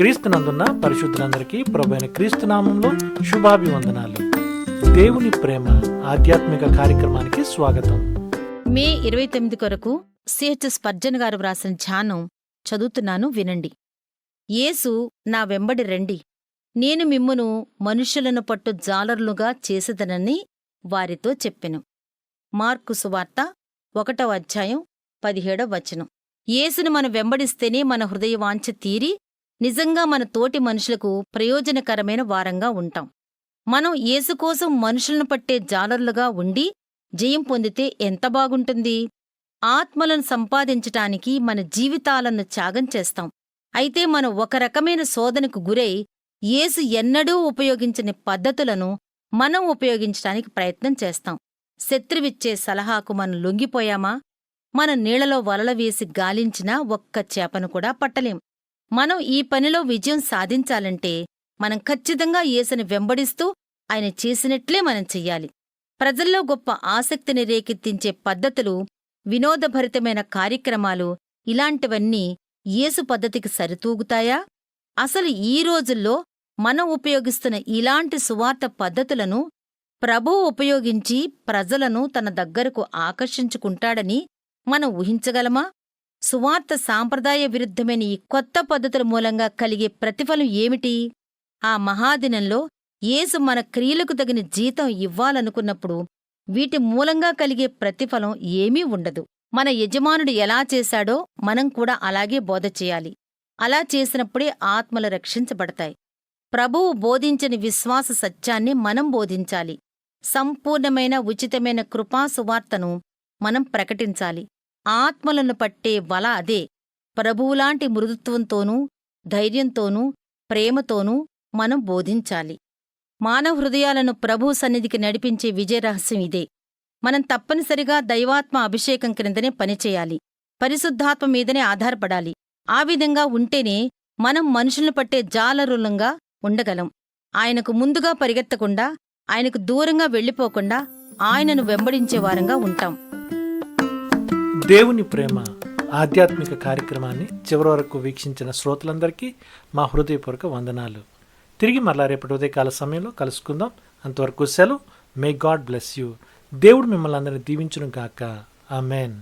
క్రీస్తునందున్న పరిశుద్ధులందరికీ ప్రభువైన క్రీస్తు నామంలో శుభాభివందనాలు. దేవుని ప్రేమ ఆధ్యాత్మిక కార్యక్రమానికి స్వాగతం. మే 29 కొరకు సిహెచ్ స్పర్జన్ గారు వ్రాసిన ధ్యానం చదువుతున్నాను, వినండి. యేసు నా వెంబడి రండి, నేను మిమ్మును మనుష్యులను పట్టు జాలరులుగా చేసేదనని వారితో చెప్పెను. మార్కు సువార్త 1వ అధ్యాయం 17వ వచనం. యేసును మనం వెంబడిస్తేనే మన హృదయవాంఛ తీరి నిజంగా మన తోటి మనుషులకు ప్రయోజనకరమైన వారంగా ఉంటాం. మనం యేసు కోసం మనుషులను పట్టే జాలరులుగా ఉండి జయం పొందితే ఎంత బాగుంటుంది. ఆత్మలను సంపాదించటానికి మన జీవితాలను త్యాగం చేస్తాం. అయితే మనం ఒక రకమైన శోధనకు గురై యేసు ఎన్నడూ ఉపయోగించని పద్ధతులను మనం ఉపయోగించటానికి ప్రయత్నం చేస్తాం. శత్రువిచ్చే సలహాకు మనం లొంగిపోయామా? మన నీళ్లలో వలల వేసి గాలించినా ఒక్క చేపను కూడా పట్టలేం. మనం ఈ పనిలో విజయం సాధించాలంటే మనం ఖచ్చితంగా యేసుని వెంబడిస్తూ ఆయన చేసినట్లే మనం చెయ్యాలి. ప్రజల్లో గొప్ప ఆసక్తిని రేకెత్తించే పద్ధతులు, వినోదభరితమైన కార్యక్రమాలు, ఇలాంటివన్నీ యేసు పద్ధతికి సరితూగుతాయా? అసలు ఈ రోజుల్లో మనం ఉపయోగిస్తున్న ఇలాంటి సువార్త పద్ధతులను ప్రభువు ఉపయోగించి ప్రజలను తన దగ్గరకు ఆకర్షించుకుంటాడని మనం ఊహించగలమా? సువార్త సాంప్రదాయ విరుద్ధమైన ఈ కొత్త పద్ధతుల మూలంగా కలిగే ప్రతిఫలం ఏమిటి? ఆ మహాదినంలో యేసు మన క్రియలకు తగిన జీతం ఇవ్వాలనుకున్నప్పుడు వీటి మూలంగా కలిగే ప్రతిఫలం ఏమీ ఉండదు. మన యజమానుడు ఎలా చేశాడో మనం కూడా అలాగే బోధ చేయాలి. అలా చేసినప్పుడే ఆత్మలు రక్షించబడతాయి. ప్రభువు బోధించని విశ్వాస సత్యాన్ని మనం బోధించాలి. సంపూర్ణమైన ఉచితమైన కృపా సువార్తను మనం ప్రకటించాలి. ఆత్మలను పట్టే వల అదే. ప్రభువులాంటి మృదుత్వంతోనూ ధైర్యంతోనూ ప్రేమతోనూ మనం బోధించాలి. మానవ హృదయాలను ప్రభువు సన్నిధికి నడిపించే విజయరహస్యం ఇదే. మనం తప్పనిసరిగా దైవాత్మ అభిషేకం క్రిందనే పనిచేయాలి. పరిశుద్ధాత్మ మీదనే ఆధారపడాలి. ఆ విధంగా ఉంటేనే మనం మనుషులను పట్టే జాలరులంగా ఉండగలం. ఆయనకు ముందుగా పరిగెత్తకుండా, ఆయనకు దూరంగా వెళ్ళిపోకుండా ఆయనను వెంబడించేవారంగా ఉంటాం. దేవుని ప్రేమ ఆధ్యాత్మిక కార్యక్రమాన్ని చివరి వరకు వీక్షించిన శ్రోతలందరికీ మా హృదయపూర్వక వందనాలు. తిరిగి మరలా రేపటి ఉదయకాల సమయంలో కలుసుకుందాం. అంతవరకు సెలవు. May God bless you. దేవుడు మిమ్మల్ని అందరినీ దీవించును గాక. ఆమెన్.